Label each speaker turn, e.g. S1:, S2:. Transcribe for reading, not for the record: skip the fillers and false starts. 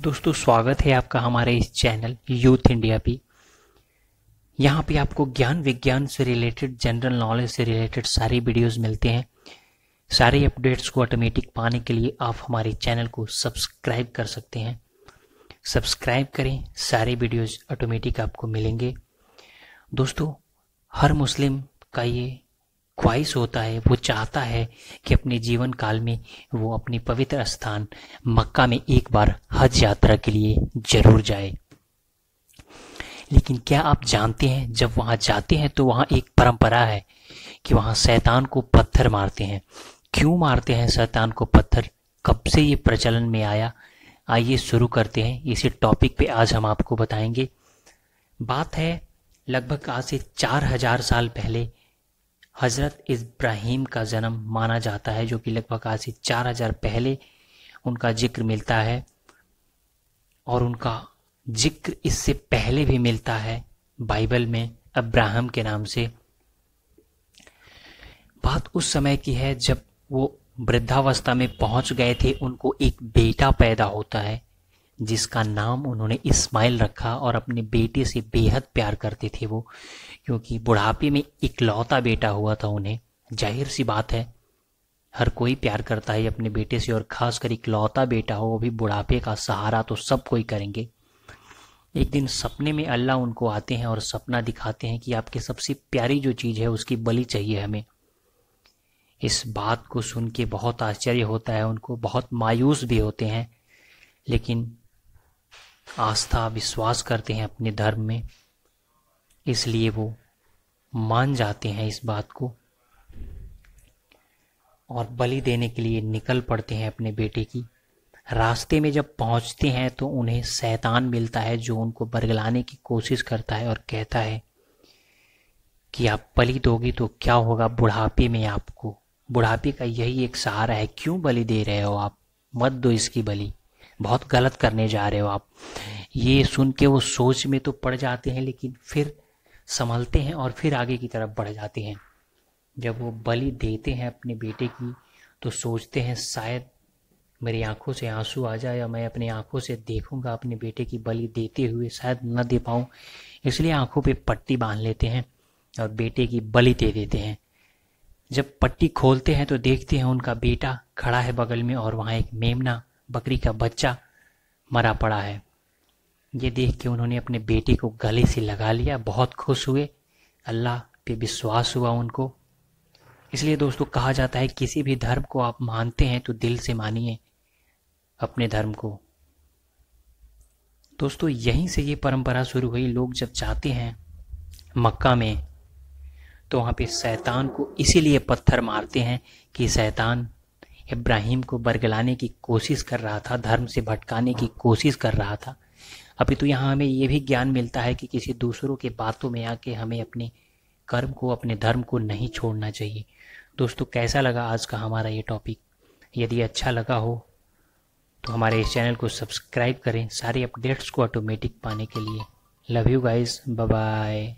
S1: दोस्तों स्वागत है आपका हमारे इस चैनल यूथ इंडिया पे। यहाँ पे आपको ज्ञान विज्ञान से रिलेटेड, जनरल नॉलेज से रिलेटेड सारी वीडियोस मिलते हैं। सारे अपडेट्स को ऑटोमेटिक पाने के लिए आप हमारे चैनल को सब्सक्राइब कर सकते हैं। सब्सक्राइब करें, सारे वीडियोस ऑटोमेटिक आपको मिलेंगे। दोस्तों हर मुस्लिम का ये ख्वाहिश होता है, वो चाहता है कि अपने जीवन काल में वो अपनी पवित्र स्थान मक्का में एक बार हज यात्रा के लिए जरूर जाए। लेकिन क्या आप जानते हैं, जब वहां जाते हैं तो वहां एक परंपरा है कि वहां शैतान को पत्थर मारते हैं। क्यों मारते हैं शैतान को पत्थर, कब से ये प्रचलन में आया, आइए शुरू करते हैं। इसी टॉपिक पे आज हम आपको बताएंगे। बात है लगभग आज से 4000 साल पहले हजरत इब्राहिम का जन्म माना जाता है, जो कि लगभग आज से 4000 पहले उनका जिक्र मिलता है। और उनका जिक्र इससे पहले भी मिलता है बाइबल में अब्राहम के नाम से। बात उस समय की है जब वो वृद्धावस्था में पहुंच गए थे। उनको एक बेटा पैदा होता है जिसका नाम उन्होंने इस्माइल रखा, और अपने बेटे से बेहद प्यार करते थे वो, क्योंकि बुढ़ापे में इकलौता बेटा हुआ था उन्हें। जाहिर सी बात है, हर कोई प्यार करता है अपने बेटे से, और खासकर इकलौता बेटा हो, वो भी बुढ़ापे का सहारा, तो सब कोई करेंगे। एक दिन सपने में अल्लाह उनको आते हैं और सपना दिखाते हैं कि आपकी सबसे प्यारी जो चीज़ है उसकी बलि चाहिए हमें। इस बात को सुन के बहुत आश्चर्य होता है उनको, बहुत मायूस भी होते हैं, लेकिन आस्था विश्वास करते हैं अपने धर्म में, इसलिए वो मान जाते हैं इस बात को और बलि देने के लिए निकल पड़ते हैं अपने बेटे की। रास्ते में जब पहुंचते हैं तो उन्हें शैतान मिलता है, जो उनको बरगलाने की कोशिश करता है और कहता है कि आप बलि दोगी तो क्या होगा बुढ़ापे में, आपको बुढ़ापे का यही एक सहारा है, क्यों बलि दे रहे हो आप, मत दो इसकी बलि, बहुत गलत करने जा रहे हो आप। ये सुन के वो सोच में तो पड़ जाते हैं, लेकिन फिर संभलते हैं और फिर आगे की तरफ बढ़ जाते हैं। जब वो बलि देते हैं अपने बेटे की तो सोचते हैं शायद मेरी आंखों से आंसू आ जाए, या मैं अपनी आंखों से देखूंगा अपने बेटे की बलि देते हुए, शायद न दे पाऊँ, इसलिए आंखों पे पट्टी बांध लेते हैं और बेटे की बलि दे देते हैं। जब पट्टी खोलते हैं तो देखते हैं उनका बेटा खड़ा है बगल में, और वहाँ एक मेमना बकरी का बच्चा मरा पड़ा है। ये देख के उन्होंने अपने बेटे को गले से लगा लिया, बहुत खुश हुए, अल्लाह पे विश्वास हुआ उनको। इसलिए दोस्तों कहा जाता है किसी भी धर्म को आप मानते हैं तो दिल से मानिए अपने धर्म को। दोस्तों यहीं से ये परंपरा शुरू हुई। लोग जब जाते हैं मक्का में तो वहाँ पे शैतान को इसीलिए पत्थर मारते हैं कि शैतान इब्राहिम को बरगलाने की कोशिश कर रहा था, धर्म से भटकाने की कोशिश कर रहा था। अभी तो यहाँ हमें ये भी ज्ञान मिलता है कि किसी दूसरों के बातों में आके हमें अपने कर्म को, अपने धर्म को नहीं छोड़ना चाहिए। दोस्तों कैसा लगा आज का हमारा ये टॉपिक? यदि अच्छा लगा हो तो हमारे इस चैनल को सब्सक्राइब करें, सारे अपडेट्स को ऑटोमेटिक पाने के लिए। Love you guys, bye bye.